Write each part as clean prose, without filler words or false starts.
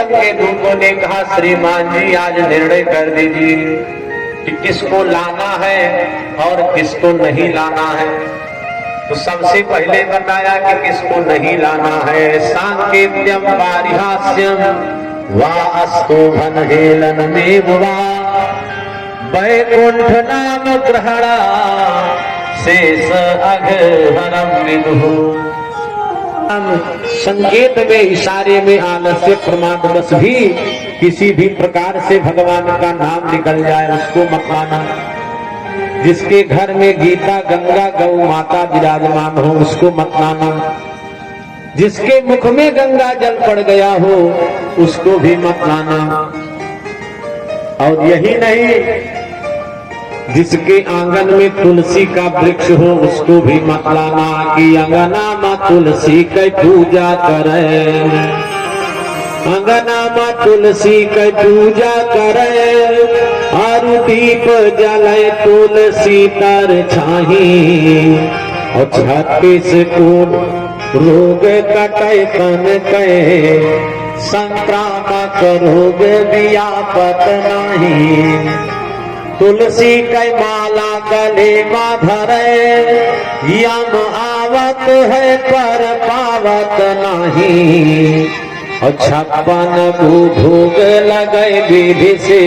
गंगे दूतों ने कहा श्रीमान जी आज निर्णय कर दीजिए कि किसको लाना है और किसको नहीं लाना है। तो सबसे पहले बताया कि किसको नहीं लाना है। सांकेत्यम पारिहास्यम वास्तु हेलनमेव वा वैकुंठ नाम ग्रहणा शेष अघहरम विदुः। संकेत में इशारे में आलस्य प्रमाद बस भी किसी भी प्रकार से भगवान का नाम निकल जाए उसको मत माना। जिसके घर में गीता गंगा गौ माता विराजमान हो उसको मत माना। जिसके मुख में गंगा जल पड़ गया हो उसको भी मत माना। और यही नहीं, जिसके आंगन में तुलसी का वृक्ष हो उसको भी मत लाना कि अंगना मां तुलसी की पूजा करे, अंगना मां तुलसी की पूजा करे और दीप जले तुलसी तर छाही और 36 कोट रोग कटे तन के संक्रामक रोग व्यापत नहीं। तुलसी कै माला गले मा धरे यम आवत है पर पावत नहीं। और 56 भोग लगे विधि से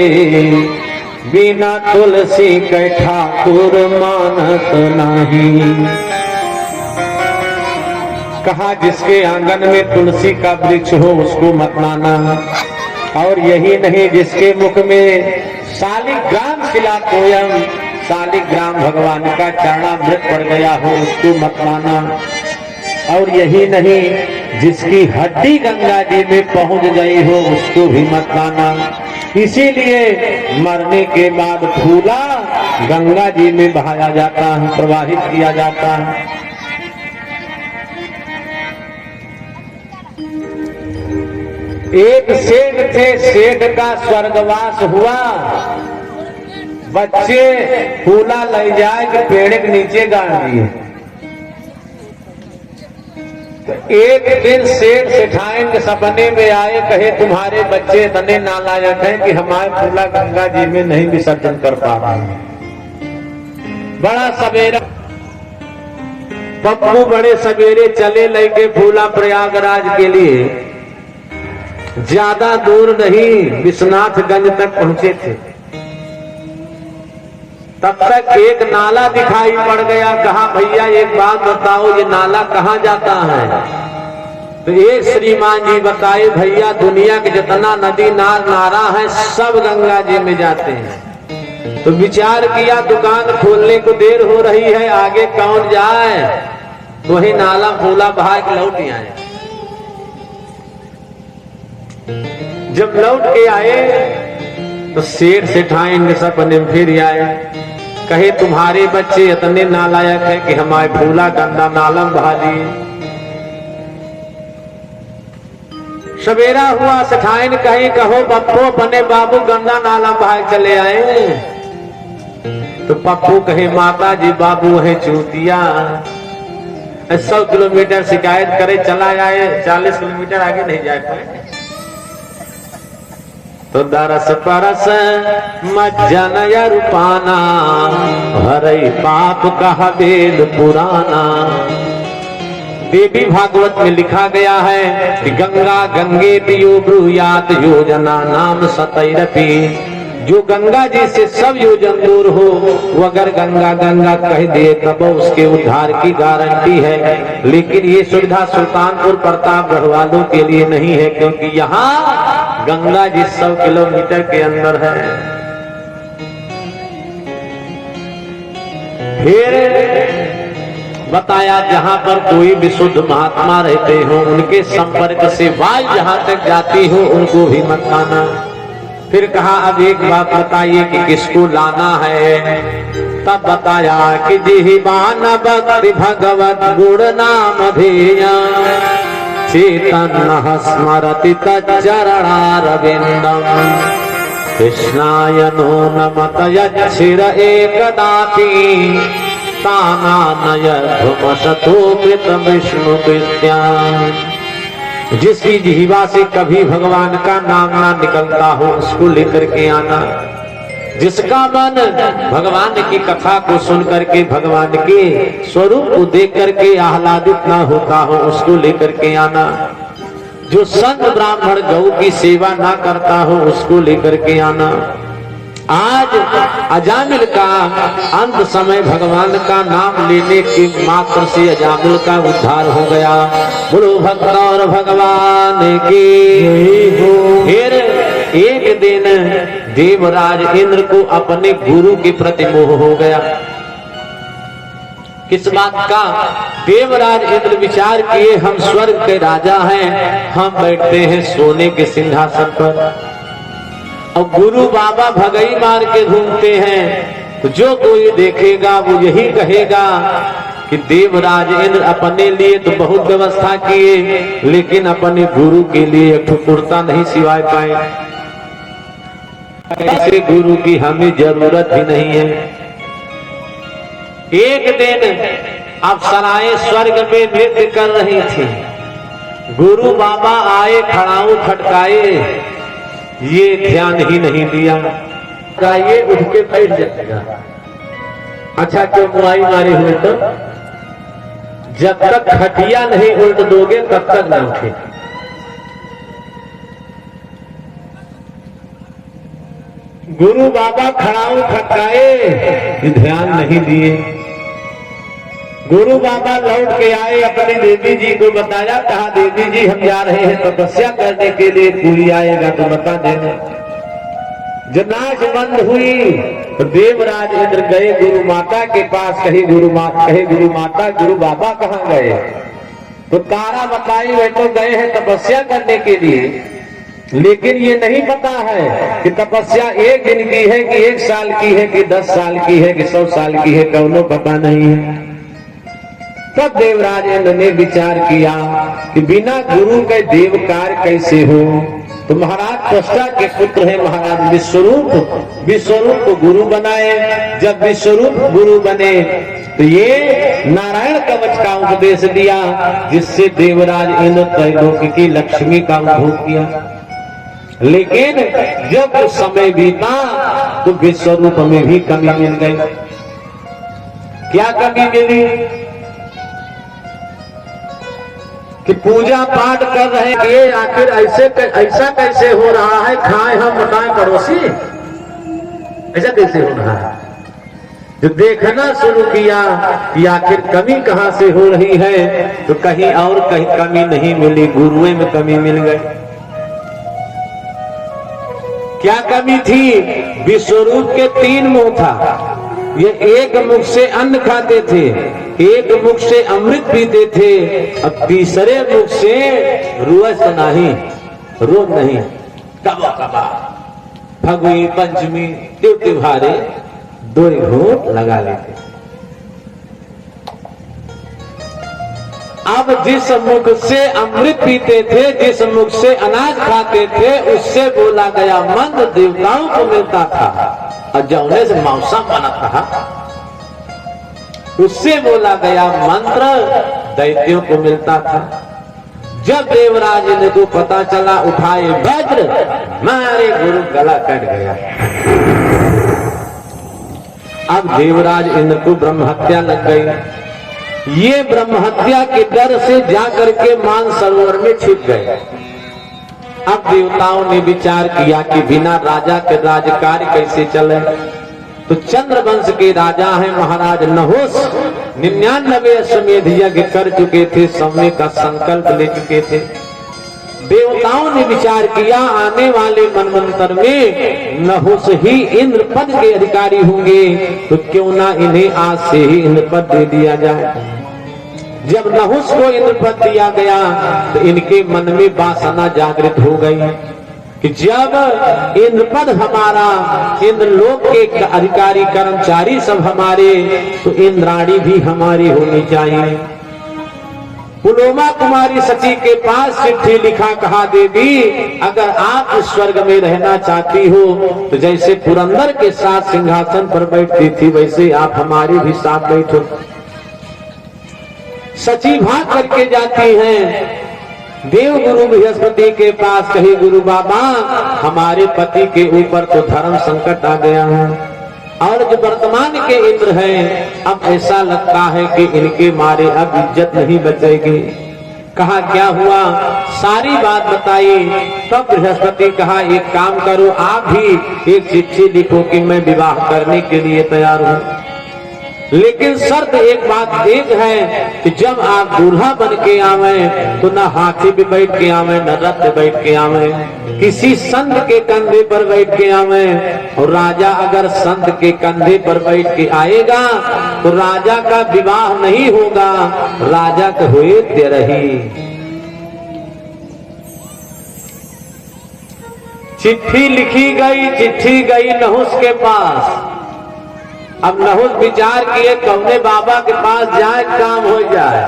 बिना तुलसी कै ठाकुर मानत नहीं। कहा जिसके आंगन में तुलसी का वृक्ष हो उसको मत माना। और यही नहीं, जिसके मुख में शालिग्राम शिला कोयम शालिग्राम भगवान का चरणामृत पड़ गया हो उसको मत माना। और यही नहीं, जिसकी हड्डी गंगा जी में पहुंच गई हो उसको भी मत माना। इसीलिए मरने के बाद फूला गंगा जी में बहाया जाता है, प्रवाहित किया जाता है। एक सेठ थे, सेठ का स्वर्गवास हुआ। बच्चे फूला ले जाए कि पेड़ के नीचे गाड़ दिए। तो एक दिन सेठ सेठाइन के सपने में आए, कहे तुम्हारे बच्चे इतने नालायक हैं कि हमारे फूला गंगा जी में नहीं विसर्जन कर पा रहे। बड़ा सवेरा पप्पू बड़े सवेरे चले लेके फूला प्रयागराज के लिए। ज्यादा दूर नहीं, विश्वनाथगंज तक पहुंचे थे। तब तक एक नाला दिखाई पड़ गया। कहा भैया एक बात बताओ, ये नाला कहाँ जाता है? तो एक श्रीमान जी बताए भैया दुनिया के जितना नदी नार नारा है सब गंगा जी में जाते हैं। तो विचार किया दुकान खोलने को देर हो रही है, आगे कौन जाए, वही नाला फूला बहा के लौट आए। जब लौट के आए तो सेठ सेठाइन के सपने में फिर आए, कहे तुम्हारे बच्चे इतने नालायक हैं कि हमारे फूला गंगा नाला बहा दिए। सवेरा हुआ, सेठाइन कहे कहो पप्पू अपने बाबू गंगा नाला बहा चले आए। तो पप्पू कहे माता जी बाबू है चूतिया, 100 किलोमीटर शिकायत करे चला आए, 40 किलोमीटर आगे नहीं जा पाए। तो दरस परस मज्जन रूपाना हरई पाप कहा वेद पुराना। देवी भागवत में लिखा गया है कि गंगा गंगे पियो ब्रूयात योजना नाम सतैरपी। जो गंगा जी से सब योजन दूर हो वो अगर गंगा गंगा कह दे तब उसके उद्धार की गारंटी है। लेकिन ये सुविधा सुल्तानपुर प्रतापगढ़ वालों के लिए नहीं है, क्योंकि यहाँ गंगा जी 100 किलोमीटर के अंदर है। फिर बताया जहाँ पर कोई विशुद्ध महात्मा रहते हो उनके संपर्क से वायु जहाँ तक जाती हो उनको भी मत लाना। फिर कहा अब एक बात बताइए कि किसको लाना है। तब बताया कि जिह्वान भक्ति भगवत गुण नाम धेया चेतन स्मरति तच्चरणारविंदम कृष्णाय नो नमत यच्छिर एकदापि तानानय धुमसतो कृत विष्णु कृत्यान् जिसकी जिह्वा से कभी भगवान का नाम ना निकलता हो उसको लेकर के आना। जिसका मन भगवान की कथा को सुन करके भगवान के स्वरूप को देख करके आह्लादित ना होता हो उसको लेकर के आना। जो संत ब्राह्मण गौ की सेवा ना करता हो उसको लेकर के आना। आज अजामिल का अंत समय भगवान का नाम लेने के मात्र से अजामिल का उद्धार हो गया। बोलो भक्त और भगवान की। फिर एक दिन देवराज इंद्र को अपने गुरु के प्रति मोह हो गया। किस बात का? देवराज इंद्र विचार किए हम स्वर्ग के राजा हैं, हम बैठते हैं सोने के सिंहासन पर और गुरु बाबा भगई मार के घूमते हैं। तो जो कोई देखेगा वो यही कहेगा कि देवराज इंद्र अपने लिए तो बहुत व्यवस्था किए लेकिन अपने गुरु के लिए एक कुर्ता नहीं सिवाय पाए। ऐसे गुरु की हमें जरूरत ही नहीं है। एक दिन अप्सराएं स्वर्ग में नृत्य कर रही थी। गुरु बाबा आए, खड़ाऊ खटकाए, ये ध्यान ही नहीं दिया। ये उठ के बैठ जाएगा। अच्छा क्यों मुआई मारे हुए? तो जब तक खटिया नहीं उल्ट दोगे तब तक न उठे। गुरु बाबा खड़ाऊ खटकाए, ध्यान नहीं दिए। गुरु बाबा लौट के आए, अपनी देवी जी को बताया, कहा देवी जी हम जा रहे हैं तपस्या करने के लिए, कोई आएगा तो बता देना। जब नाच बंद हुई तो देवराज इंद्र गए गुरु माता के पास। कहे गुरु माता गुरु बाबा कहाँ गए? तो तारा बताई वे तो गए हैं तपस्या करने के लिए, लेकिन ये नहीं पता है कि तपस्या एक दिन की है कि 1 साल की है कि 10 साल की है कि 100 साल की है, कौनो पता नहीं है। तब देवराज इंद्र ने विचार किया कि बिना गुरु के देव कार्य कैसे हो। तो महाराज त्वष्टा के पुत्र है महाराज विश्वरूप को गुरु बनाए। जब विश्वरूप गुरु बने तो ये नारायण कवच का उपदेश दिया, जिससे देवराज इंद्र त्रैलोक की लक्ष्मी का अनुभव किया। लेकिन जब उस समय बीता तो विश्वरूप में भी कमी मिल गई। क्या कमी मिली? कि पूजा पाठ कर रहे हैं, ये आखिर ऐसा कैसे हो रहा है? खाए हम बताएं पड़ोसी, ऐसा कैसे हो रहा है? जो देखना शुरू किया कि आखिर कमी कहां से हो रही है, तो कहीं और कहीं कमी नहीं मिली, गुरुए में कमी मिल गई। क्या कमी थी? विश्वरूप के 3 मुंह था। ये एक मुख से अन्न खाते थे, एक मुख से अमृत पीते थे, अब तीसरे मुख से रोज नहीं कबा कबा फगुई पंचमी त्योहारे 2 घूंट लगा लेते। अब जिस मुख से अमृत पीते थे, जिस मुख से अनाज खाते थे, उससे बोला गया मंत्र देवताओं को मिलता था, और जौने से मौसम बना था उससे बोला गया मंत्र दैत्यों को मिलता था। जब देवराज इंद्र को पता चला, उठाए वज्र, मारे गुरु गला कट गया। अब देवराज इंद्र को ब्रह्म हत्या लग गई। ये ब्रह्म हत्या के डर से जाकर के मानसरोवर में छिप गए। अब देवताओं ने विचार किया कि बिना राजा के राजकार्य कैसे चले। तो चंद्रवंश के राजा हैं महाराज नहुस, 99 अश्वमेध यज्ञ कर चुके थे, समय का संकल्प ले चुके थे। देवताओं ने विचार किया आने वाले मनवंतर में नहुस ही इंद्र पद के अधिकारी होंगे, तो क्यों ना इन्हें आज से ही इंद्र पद दे दिया जाए। जब नहुस को इंद्र पद दिया गया तो इनके मन में वासना जागृत हो गई कि जब इंद्र पद हमारा, इंद्र लोक के अधिकारी कर्मचारी सब हमारे, तो इंद्राणी भी हमारी होनी चाहिए। पुलोमा कुमारी सची के पास चिट्ठी लिखा, कहा देवी अगर आप इस स्वर्ग में रहना चाहती हो तो जैसे पुरंदर के साथ सिंहासन पर बैठती थी वैसे आप हमारे भी साथ बैठो। सची भाग करके जाती हैं, देव गुरु बृहस्पति के पास कहे, गुरु बाबा हमारे पति के ऊपर तो धर्म संकट आ गया है और जो वर्तमान के इंद्र हैं, अब ऐसा लगता है कि इनके मारे अब इज्जत नहीं बचेगी। कहा क्या हुआ, सारी बात बताई। तब बृहस्पति कहा, एक काम करो, आप भी एक चिट्ठी लिखो कि मैं विवाह करने के लिए तैयार हूं, लेकिन शर्त एक बात एक है कि जब आप दूल्हा बन के आवे तो न हाथी पे बैठ के आवे, न रथ पे बैठ के आवे, किसी संत के कंधे पर बैठ के आवे। और राजा अगर संत के कंधे पर बैठ के आएगा तो राजा का विवाह नहीं होगा, राजा का हुए तेरही। चिट्ठी लिखी गई, चिट्ठी गई नहुस के पास। अब नहुस विचार किए कौने बाबा के पास जाए काम हो जाए,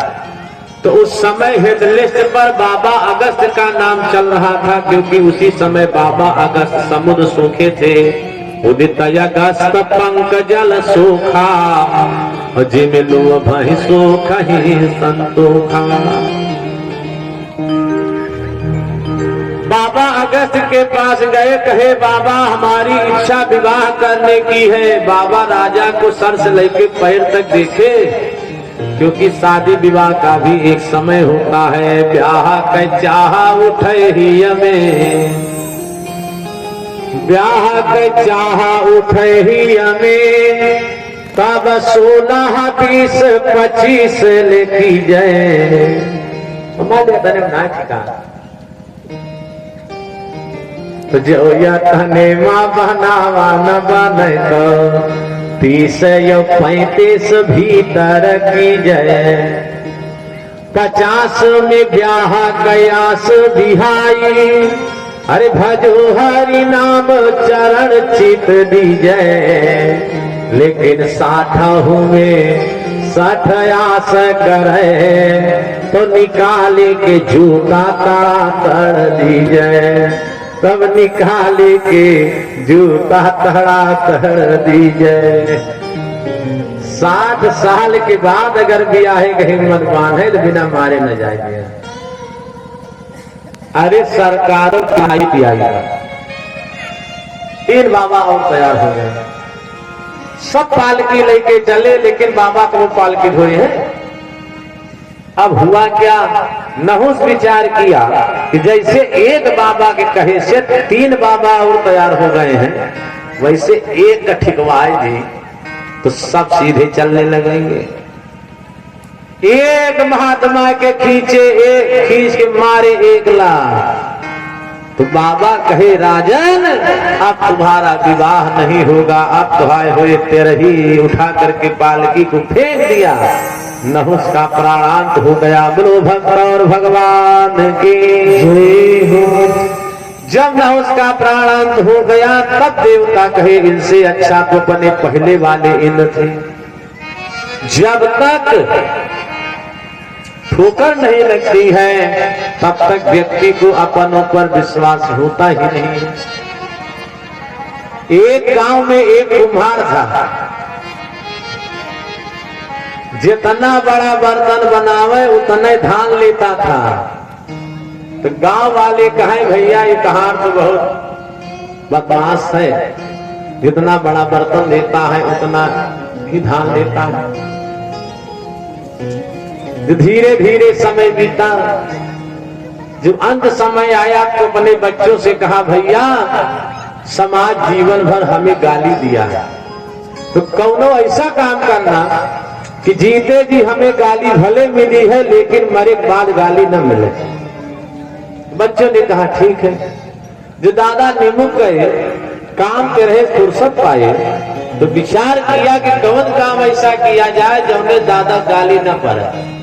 तो उस समय हेड लिस्ट पर बाबा अगस्त का नाम चल रहा था, क्योंकि उसी समय बाबा अगस्त समुद्र सूखे थे। उदित अगस्त पंकजल सूखा, जिमिलु भई सूखा ही संतोखा। बाबा अगस्त के पास गए, कहे बाबा हमारी इच्छा विवाह करने की है। बाबा राजा को सर से लेके पैर तक देखे, क्योंकि शादी विवाह का भी एक समय होता है। ब्याह के चाह उठे ही हमें, ब्याह के चाह उठे ही हमें, तब 16 20 25 लेती जाए। तो जो यतने माँ बनावा न बने तो 30 या 35 भीतर की जय। 50 में ब्याह कयास बिहाई, अरे भजो हरि नाम चरण चित दीजय। लेकिन 60 में 60 आस करे, तो निकाले के जूता ताड़ा तड़ दीजय। तब निकाले के जूता तड़ा तड़ दीजय। 60 साल के बाद अगर ब्याहे के हिम्मत बांधे तो बिना मारे न जाएंगे। अरे सरकारों की पियाई, 3 बाबा और तैयार हो गए, सब पालकी लेके चले, लेकिन बाबा को वो पालकी धोए हैं। अब हुआ क्या, नहुस विचार किया कि जैसे एक बाबा के कहे से 3 बाबा और तैयार हो गए हैं, वैसे एक का ठिकवाए जी तो सब सीधे चलने लगेंगे। एक महात्मा के खींचे, एक खींच के मारे 1 लाख। तो बाबा कहे, राजन अब तुम्हारा विवाह नहीं होगा, अब तुम्हारे हुए तेरही। उठा करके पालकी को फेंक दिया, नहुस का प्राणांत हो गया। बोलो भक्त और भगवान की जय हो। जब नहुस का प्राणांत हो गया, तब देवता कहे, इनसे अच्छा तो अपने पहले वाले इंद्र थे। जब तक ठोकर नहीं लगती है, तब तक व्यक्ति को अपनों पर विश्वास होता ही नहीं। एक गांव में एक कुम्हार था, जितना बड़ा बर्तन बनावे उतना धान लेता था। तो गांव वाले कहे, भैया ये कहार तो बहुत बदमाश है, जितना बड़ा बर्तन लेता है उतना ही धान लेता है। धीरे धीरे समय बीता, जो अंत समय आया तो अपने बच्चों से कहा, भैया समाज जीवन भर हमें गाली दिया है, तो कौनो ऐसा काम करना कि जीते जी हमें गाली भले मिली है, लेकिन मरे के बाद गाली न मिले। बच्चों ने कहा ठीक है। जो दादा निमुख गए, काम के रहे फुर्सत पाए, तो विचार किया कि कौन काम ऐसा किया जाए जो हमें दादा गाली न पड़े।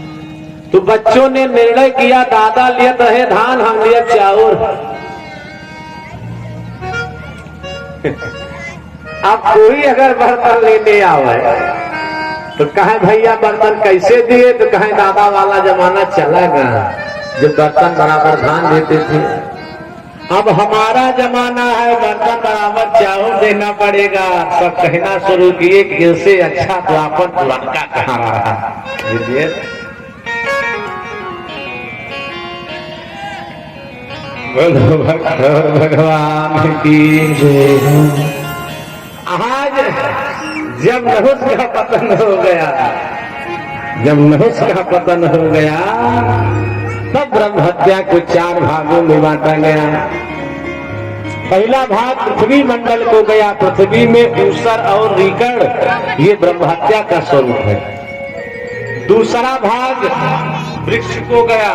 तो बच्चों ने निर्णय किया, दादा लियत रहे धान, हम लियत चाउर। अब कोई अगर बर्तन लेने आवे तो कहे, भैया बर्तन कैसे दिए? तो कहे, दादा वाला जमाना चला गया, जो बर्तन बराबर धान देते थे। अब हमारा जमाना है, बर्तन बराबर चाउर देना पड़ेगा। सब कहना शुरू किए कि इससे अच्छा तो अपन पुरनका कहा रहा। बोलो भगवान की जय। आज जब नहुस का पतन हो गया, जब नहुस का पतन हो गया, तब ब्रह्म हत्या को 4 भागों में बांटा गया। पहला भाग पृथ्वी मंडल को गया। पृथ्वी में ऊसर और रीकड़ ये ब्रह्म हत्या का स्वरूप है। दूसरा भाग वृक्ष को गया।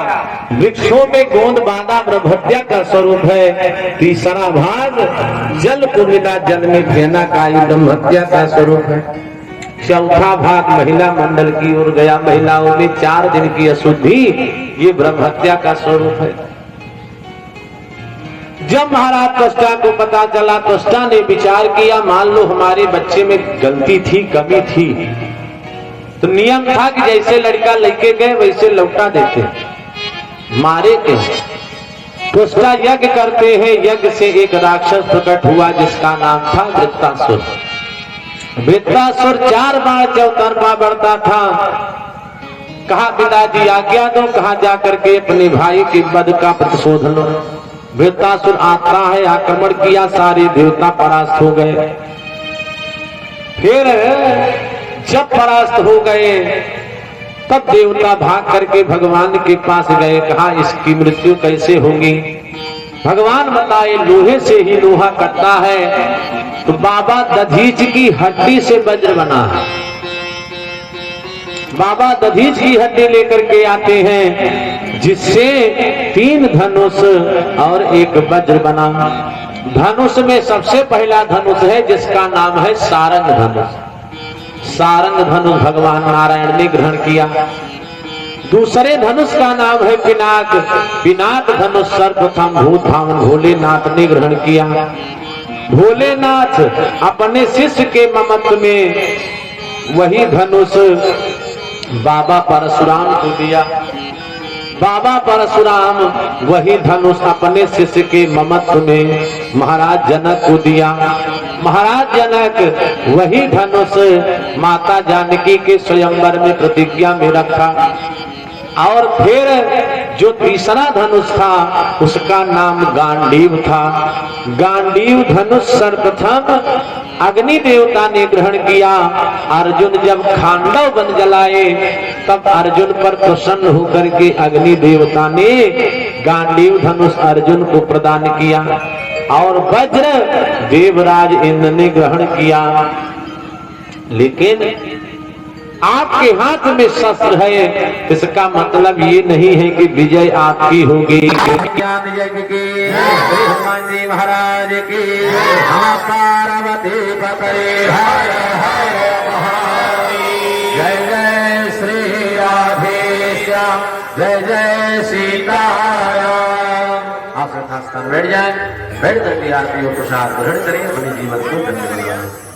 वृक्षों में गोंद बांधा ब्रह्म हत्या का स्वरूप है। तीसरा भाग जल को मिला, जल में फेना का ये ब्रह्म हत्या का स्वरूप है। चौथा भाग महिला मंडल की ओर गया। महिलाओं में 4 दिन की अशुद्धि ये ब्रह्म हत्या का स्वरूप है। जब महाराज त्वष्टा को पता चला, त्वष्टा ने विचार किया, मान लो हमारे बच्चे में गलती थी, कमी थी, तो नियम था कि जैसे लड़का लेके गए वैसे लौटा देते, मारे थे। त्वष्टा यज्ञ करते हैं। यज्ञ से एक राक्षस प्रकट हुआ जिसका नाम था वृत्तासुर। वृत्तासुर 4 बार चौतरफा बढ़ता था। कहा पिताजी आज्ञा दो, कहा जाकर के अपने भाई के वध का प्रतिशोध लो। वृत्तासुर आता है, आक्रमण किया, सारे देवता परास्त हो गए। फिर जब परास्त हो गए तब देवता भाग करके भगवान के पास गए। कहा इसकी मृत्यु कैसे होगी? भगवान बताए लोहे से ही लोहा कटता है। तो बाबा दधीच की हड्डी से वज्र बना है। बाबा दधीच की हड्डी लेकर के आते हैं, जिससे 3 धनुष और 1 वज्र बना। धनुष में सबसे पहला धनुष है जिसका नाम है सारंग धनुष। सारंग धनुष भगवान नारायण ने ग्रहण किया। दूसरे धनुष का नाम है पिनाक। पिनाक धनुष सर्वप्रथम भूत भावन भोलेनाथ ने ग्रहण किया। भोलेनाथ अपने शिष्य के ममत्व में वही धनुष बाबा परशुराम को दिया। बाबा परशुराम वही धनुष अपने शिष्य के ममत्व में महाराज जनक को दिया। महाराज जनक वही धनुष माता जानकी के स्वयंवर में प्रतिज्ञा में रखा। और फिर जो तीसरा धनुष था उसका नाम गांडीव था। गांडीव धनुष सर्वप्रथम अग्नि देवता ने ग्रहण किया। अर्जुन जब खांडव बन जलाए तब अर्जुन पर प्रसन्न होकर के अग्नि देवता ने गांडीव धनुष अर्जुन को प्रदान किया। और वज्र देवराज इंद्र ने ग्रहण किया। लेकिन आपके हाथ में शस्त्र है, इसका मतलब ये नहीं है कि विजय आपकी होगी। ज्ञान यज्ञ की हनुमान जी महाराज की, पार्वती पकड़े हर हर महादेव। जय जय श्री राधे श्याम, जय जय सीताराम। आप स्थान बैठ जाए, बैठ करके आरती और प्रसाद ग्रहण करें, अपने जीवन को धन्य बनाएं।